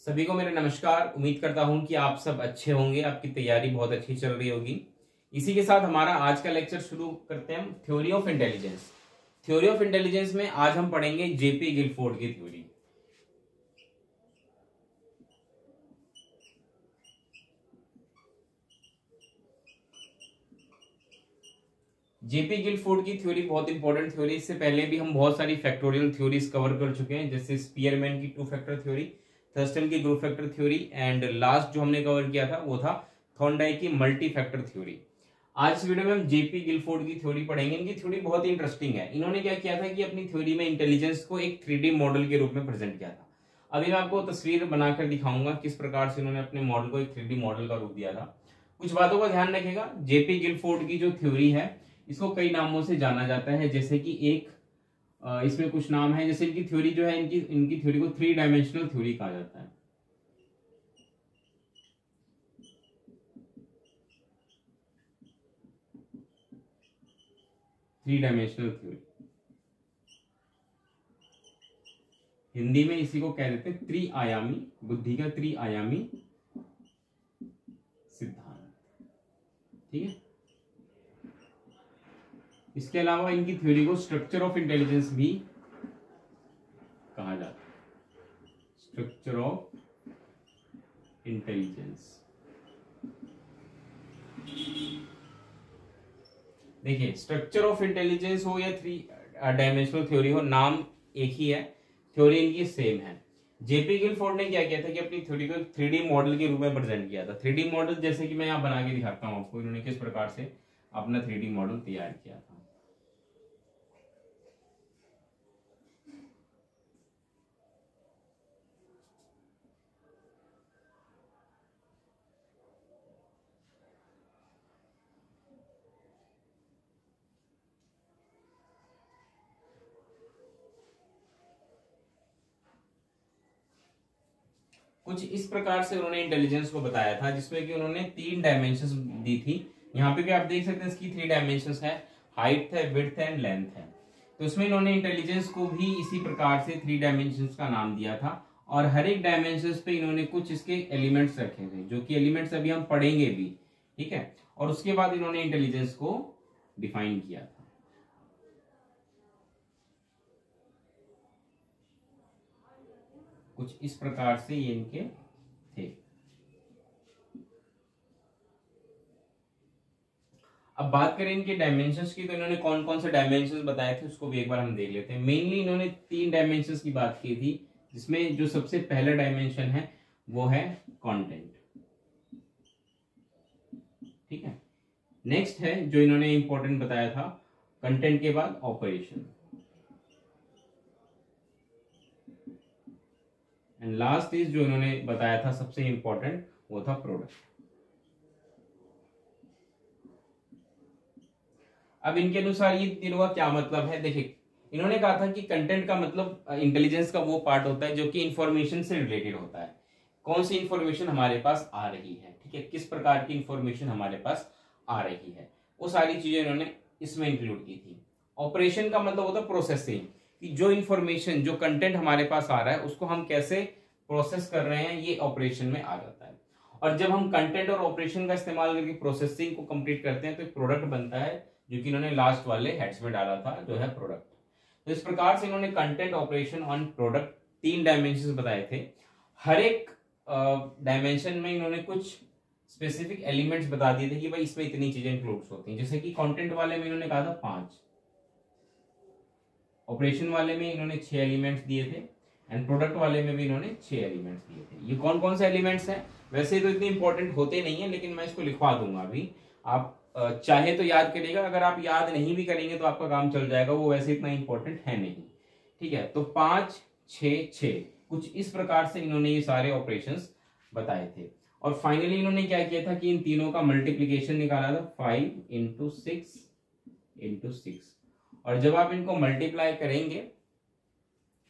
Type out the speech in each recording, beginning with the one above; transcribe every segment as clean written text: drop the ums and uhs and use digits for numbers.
सभी को मेरा नमस्कार। उम्मीद करता हूं कि आप सब अच्छे होंगे, आपकी तैयारी बहुत अच्छी चल रही होगी। इसी के साथ हमारा आज का लेक्चर शुरू करते हैं हम theory of intelligence. Theory of intelligence में आज हम पढ़ेंगे जेपी गिलफोर्ड की थ्योरी। जेपी गिलफोर्ड की थ्योरी बहुत इंपॉर्टेंट थ्योरी। इससे पहले भी हम बहुत सारी फैक्टोरियल थ्योरीज कवर कर चुके हैं, जैसे स्पीयरमैन की टू फैक्टर थ्योरी, थर्स्टन की group factor theory and last जो हमने कवर किया था वो था थॉर्नडाइक की मल्टी फैक्टर थ्योरी। आज इस वीडियो में हम जेपी गिलफोर्ड की थ्योरी पढ़ेंगे। इनकी थ्योरी बहुत ही इंटरेस्टिंग है। इन्होंने क्या किया था कि अपनी थ्योरी में इंटेलिजेंस को एक 3D मॉडल के रूप में प्रेजेंट किया था। अभी मैं आपको तस्वीर बनाकर दिखाऊंगा किस प्रकार से इन्होंने अपने मॉडल को एक 3D मॉडल का रूप दिया था। कुछ बातों का ध्यान रखिएगा। जेपी गिलफोर्ड की जो थ्योरी है इसको कई नामों से जाना जाता है, जैसे कि इसमें कुछ नाम है। जैसे इनकी थ्योरी जो है, इनकी थ्योरी को 3 डायमेंशनल थ्योरी कहा जाता है। थ्री डायमेंशनल थ्योरी, हिंदी में इसी को कह देते हैं त्रिआयामी बुद्धि का त्रिआयामी सिद्धांत। ठीक है। इसके अलावा इनकी थ्योरी को स्ट्रक्चर ऑफ इंटेलिजेंस भी कहा जाता है। Structure of intelligence. देखिए, स्ट्रक्चर ऑफ इंटेलिजेंस हो या 3 डायमेंशनल थ्योरी हो, नाम एक ही है, थ्योरी इनकी सेम है। जेपी गिलफोर्ड ने क्या किया था कि अपनी थ्योरी को 3D मॉडल के रूप में प्रेजेंट किया था। 3D मॉडल जैसे कि मैं यहाँ बना के दिखाता हूँ आपको, इन्होंने किस प्रकार से अपना 3D मॉडल तैयार किया था। कुछ इस प्रकार से उन्होंने इंटेलिजेंस को बताया था, जिसमें कि उन्होंने 3 डायमेंशंस दी थी। यहाँ पे भी आप देख सकते हैं इसकी 3 डायमेंशंस है, हाइट है, विड्थ है एंड लेंथ है। तो उसमें इन्होंने इंटेलिजेंस को भी इसी प्रकार से 3 डायमेंशंस का नाम दिया था, और हर एक डायमेंशंस पे इन्होंने कुछ इसके एलिमेंट्स रखे थे, जो कि एलिमेंट्स अभी हम पढ़ेंगे भी। ठीक है। और उसके बाद इन्होंने इंटेलिजेंस को डिफाइन किया था। कुछ इस प्रकार से ये इनके थे। अब बात करें इनके डायमेंशंस की, तो इन्होंने कौन कौन से डायमेंशंस बताए थे उसको भी एक बार हम देख लेते हैं। मेनली इन्होंने 3 डायमेंशंस की बात की थी, जिसमें जो सबसे पहला डायमेंशन है वो है कंटेंट। ठीक है। नेक्स्ट है जो इन्होंने इंपॉर्टेंट बताया था, कंटेंट के बाद ऑपरेशन, एंड लास्ट इज जो इन्होंने बताया था सबसे इंपॉर्टेंट, वो था प्रोडक्ट। अब इनके अनुसार ये तीनों का क्या मतलब है, देखिए इन्होंने कहा था कि कंटेंट का मतलब इंटेलिजेंस का वो पार्ट होता है जो कि इंफॉर्मेशन से रिलेटेड होता है। कौन सी इंफॉर्मेशन हमारे पास आ रही है, ठीक है, किस प्रकार की इंफॉर्मेशन हमारे पास आ रही है, वो सारी चीजें इन्होंने इसमें इंक्लूड की थी। ऑपरेशन का मतलब होता है प्रोसेसिंग, कि जो इंफॉर्मेशन, जो कंटेंट हमारे पास आ रहा है उसको हम कैसे प्रोसेस कर रहे हैं, ये ऑपरेशन में आ जाता है। और जब हम कंटेंट और ऑपरेशन का इस्तेमाल करके प्रोसेसिंग को कंप्लीट करते हैं तो एक प्रोडक्ट बनता है, जो कि इन्होंने लास्ट वाले हेड्स में डाला था, जो है प्रोडक्ट। तो इस प्रकार से इन्होंने कंटेंट, ऑपरेशन और प्रोडक्ट 3 डायमेंशन बताए थे। हर एक डायमेंशन में इन्होंने कुछ स्पेसिफिक एलिमेंट्स बता दिए थे कि भाई इसमें इतनी चीजें इंक्लूड होती हैं। जैसे कि कंटेंट वाले में इन्होंने कहा था 5, ऑपरेशन वाले में इन्होंने 6 एलिमेंट्स दिए थे, एंड प्रोडक्ट वाले में भी इन्होंने 6 एलिमेंट्स दिए थे। ये कौन कौन से एलिमेंट्स हैं, वैसे तो इतने इंपॉर्टेंट होते नहीं है, लेकिन मैं इसको लिखवा दूंगा अभी। आप चाहे तो याद करिएगा, अगर आप याद नहीं भी करेंगे तो आपका काम चल जाएगा, वो वैसे इतना इंपॉर्टेंट है नहीं। ठीक है। तो 5, 6, 6 कुछ इस प्रकार से इन्होंने ये सारे ऑपरेशंस बताए थे। और फाइनली इन्होंने क्या किया था कि इन तीनों का मल्टीप्लीकेशन निकाला था, 5 × 6 × 6, और जब आप इनको मल्टीप्लाई करेंगे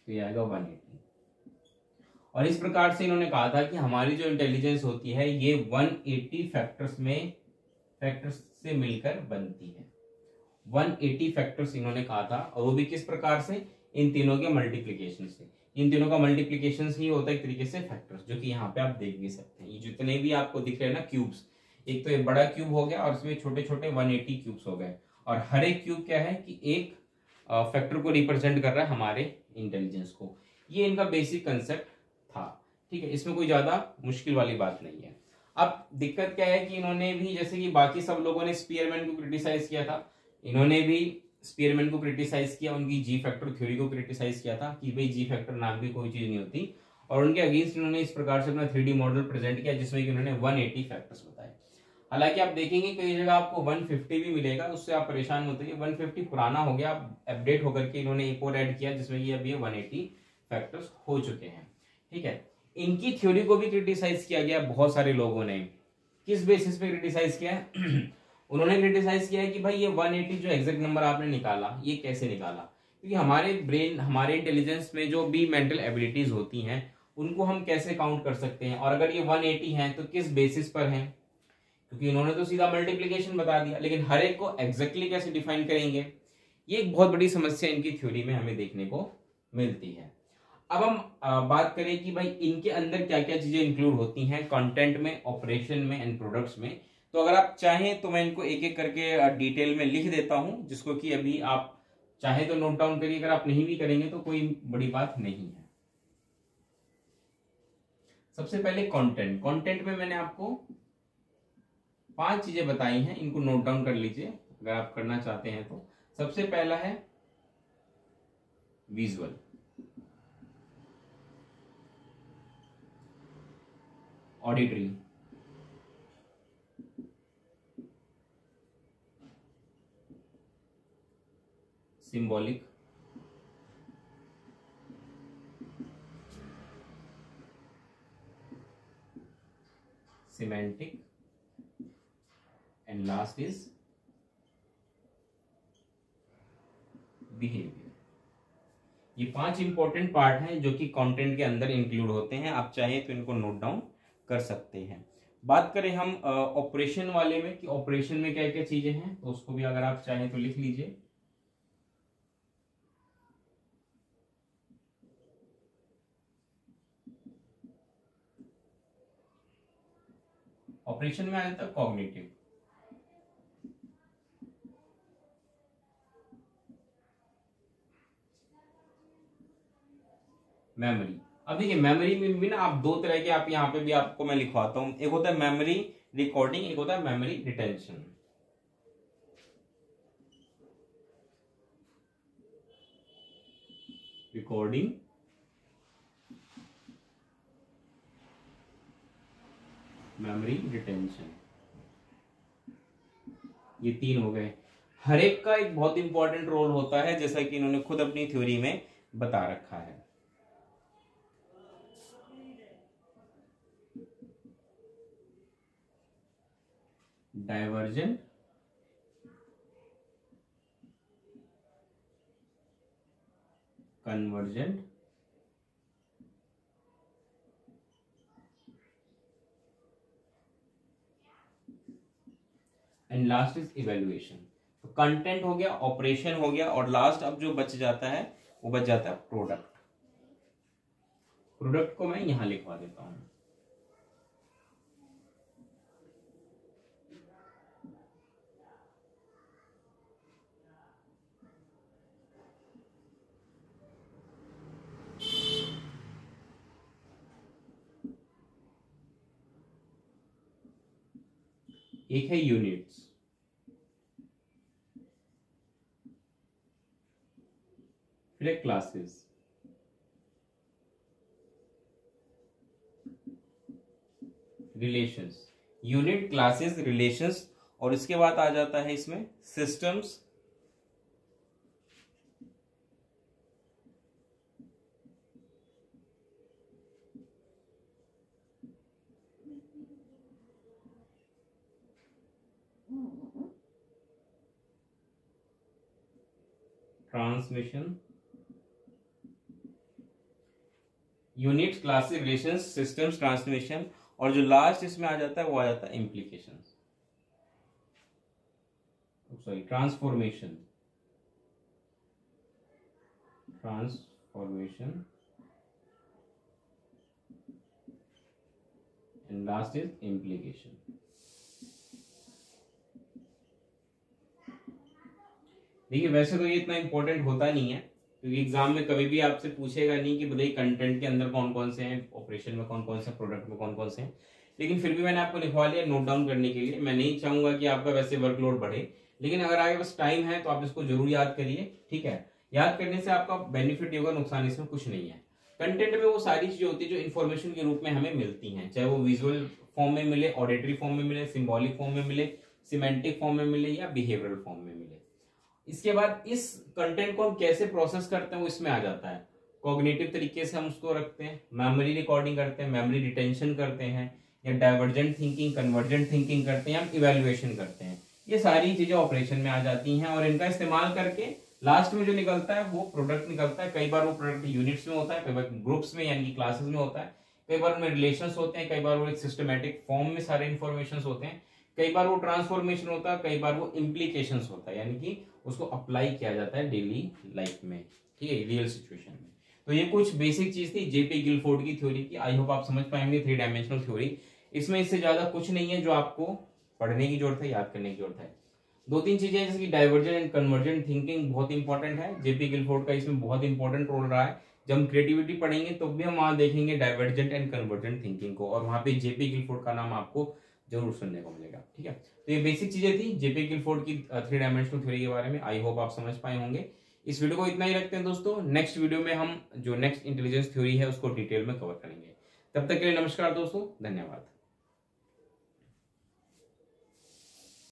तो ये आएगा 180। और इस प्रकार से इन्होंने कहा था कि हमारी जो इंटेलिजेंस होती है ये 180 फैक्टर्स से मिलकर बनती है। 180 फैक्टर्स इन्होंने कहा था, और वो भी किस प्रकार से, इन तीनों के मल्टीप्लीकेशन से। इन तीनों का मल्टीप्लीकेशन ही होता है एक तरीके से फैक्टर्स, जो कि यहाँ पे आप देख भी सकते हैं। ये जितने भी आपको दिख रहे हैं ना क्यूब्स, एक तो ये बड़ा क्यूब हो गया और इसमें छोटे छोटे 180 क्यूब्स हो गए, और हर एक क्यूब क्या है कि एक फैक्टर को रिप्रेजेंट कर रहा है हमारे इंटेलिजेंस को। ये इनका बेसिक कंसेप्ट था, ठीक है, इसमें कोई ज्यादा मुश्किल वाली बात नहीं है। अब दिक्कत क्या है कि इन्होंने भी, जैसे कि बाकी सब लोगों ने स्पीयरमैन को क्रिटिसाइज किया था, इन्होंने भी स्पीयरमैन को क्रिटिसाइज किया, उनकी जी फैक्टर थ्योरी को क्रिटिसाइज किया था कि भाई जी फैक्टर नाम की कोई चीज नहीं होती, और उनके अगेंस्ट इन्होंने इस प्रकार से अपना 3D मॉडल प्रेजेंट किया जिसमें कि उन्होंने 180 फैक्टर्स बताए। हालांकि आप देखेंगे कई जगह आपको 150 भी मिलेगा, उससे आप परेशान होते हैं। 150 पुराना हो गया, अब अपडेट होकर के इन्होंने एक और ऐड किया जिसमें कि अब ये 180 फैक्टर्स हो चुके हैं, ठीक है। इनकी थ्योरी को भी क्रिटिसाइज किया गया बहुत सारे लोगों ने। किस बेसिस पे क्रिटिसाइज किया है? उन्होंने क्रिटिसाइज किया है कि भाई ये 180 जो एग्जैक्ट नंबर आपने निकाला, ये कैसे निकाला? क्योंकि हमारे ब्रेन, हमारे इंटेलिजेंस में जो भी मेंटल एबिलिटीज होती हैं उनको हम कैसे काउंट कर सकते हैं, और अगर ये 180 है तो किस बेसिस पर है? क्योंकि इन्होंने तो सीधा मल्टीप्लीकेशन बता दिया, लेकिन हर एक को एग्जैक्टली कैसे डिफाइन करेंगे? ये एक बहुत बड़ी समस्या इनकी थ्योरी में हमें देखने को मिलती है। अब हम बात करें कि भाई इनके अंदर क्या क्या चीजें इंक्लूड होती हैं कंटेंट में, ऑपरेशन में एंड प्रोडक्ट्स में। तो अगर आप चाहें तो मैं इनको एक एक करके डिटेल में लिख देता हूं, जिसको कि अभी आप चाहे तो नोट डाउन करिए, अगर आप नहीं भी करेंगे तो कोई बड़ी बात नहीं है। सबसे पहले कंटेंट। कंटेंट में मैंने आपको 5 चीजें बताई हैं, इनको नोट डाउन कर लीजिए अगर आप करना चाहते हैं तो। सबसे पहला है visual, auditory, symbolic, semantic, and last is behaviour. ये 5 इंपॉर्टेंट पार्ट हैं जो कि कंटेंट के अंदर इंक्लूड होते हैं। आप चाहें तो इनको नोट डाउन कर सकते हैं। बात करें हम ऑपरेशन वाले में कि ऑपरेशन में क्या क्या चीजें हैं, तो उसको भी अगर आप चाहें तो लिख लीजिए। ऑपरेशन में आ जाता है कॉग्निटिव, मेमोरी। अब देखिए मेमोरी में भी ना आप दो तरह के, आप यहाँ पे भी आपको मैं लिखवाता हूं। एक होता है मेमोरी रिकॉर्डिंग, एक होता है memory retention. Recording, memory retention, ये 3 हो गए। हर एक का एक बहुत इंपॉर्टेंट रोल होता है, जैसा कि इन्होंने खुद अपनी थ्योरी में बता रखा है। Divergent, convergent, and last is evaluation. तो कंटेंट हो गया, ऑपरेशन हो गया, और लास्ट अब जो बच जाता है वो बच जाता है प्रोडक्ट। प्रोडक्ट को मैं यहां लिखवा देता हूं। एक है यूनिट्स, फिर है classes, relations. Unit, classes, relations, और इसके बाद आ जाता है इसमें systems, transmission. Unit, classes, relations, systems, transmission, और जो लास्ट इसमें आ जाता है वो आ जाता है implications, sorry transformation, transformation and last is implication. देखिए वैसे तो ये इतना इंपॉर्टेंट होता नहीं है, क्योंकि एग्जाम में कभी भी आपसे पूछेगा नहीं कि बताइए कंटेंट के अंदर कौन कौन से हैं, ऑपरेशन में कौन कौन से, प्रोडक्ट में कौन कौन से हैं, लेकिन फिर भी मैंने आपको लिखवा लिया नोट डाउन करने के लिए। मैं नहीं चाहूंगा कि आपका वैसे वर्कलोड बढ़े, लेकिन अगर आपके पास टाइम है तो आप इसको जरूर याद करिए, ठीक है। याद करने से आपका बेनिफिट ही होगा, नुकसान इसमें कुछ नहीं है। कंटेंट में वो सारी चीजें होती है जो इन्फॉर्मेशन के रूप में हमें मिलती हैं, चाहे वो विजुअल फॉर्म में मिले, ऑडिटरी फॉर्म में मिले, सिंबॉलिक फॉर्म में मिले, सिमेंटिक फॉर्म में मिले या बिहेवियरल फॉर्म में मिले। इसके बाद इस कंटेंट को हम कैसे प्रोसेस करते हैं वो इसमें आ जाता है। कॉग्निटिव तरीके से हम उसको रखते हैं, मेमोरी रिकॉर्डिंग करते हैं, मेमोरी रिटेंशन करते हैं, या डाइवर्जेंट थिंकिंग, कन्वर्जेंट थिंकिंग करते हैं, हम इवेल्युएशन करते हैं। ये सारी चीजें ऑपरेशन में आ जाती हैं और इनका इस्तेमाल करके लास्ट में जो निकलता है वो प्रोडक्ट निकलता है। कई बार वो प्रोडक्ट यूनिट्स में होता है, कई बार ग्रुप्स में यानी कि क्लासेस में होता है, कई बार उनमें रिलेशंस होते हैं, कई बार वो एक सिस्टमैटिक फॉर्म में सारे इंफॉर्मेशन होते हैं, कई बार वो ट्रांसफॉर्मेशन होता है, कई बार वो इम्प्लीकेशंस होता है, यानी कि उसको अप्लाई किया जाता है डेली लाइफ में, ठीक है, रियल सिचुएशन में। तो ये कुछ बेसिक चीज थी जेपी गिलफोर्ड की थ्योरी की। आई होप आप समझ पाएंगे 3 डायमेंशनल थ्योरी। इसमें इससे ज्यादा कुछ नहीं है जो आपको पढ़ने की जरूरत है, याद करने की जरूरत है। 2-3 चीजें जैसे कि डाइवर्जेंट एंड कन्वर्जेंट थिंकिंग बहुत इंपॉर्टेंट है, जेपी गिलफोर्ड का इसमें बहुत इंपॉर्टेंट रोल रहा है। जब हम क्रिएटिविटी पढ़ेंगे तो भी हम वहां देखेंगे डाइवर्जेंट एंड कन्वर्जेंट थिंकिंग को, और वहां पे जेपी गिलफोर्ड का नाम आपको जरूर सुनने को मिलेगा, ठीक है। तो ये बेसिक चीजें थी जेपी गिलफोर्ड की 3 डायमेंशनल थ्योरी के बारे में। आई होप आप समझ पाए होंगे। इस वीडियो को इतना ही रखते हैं दोस्तों, नेक्स्ट वीडियो में हम जो नेक्स्ट इंटेलिजेंस थ्योरी है उसको डिटेल में कवर करेंगे। तब तक के लिए नमस्कार दोस्तों, धन्यवाद।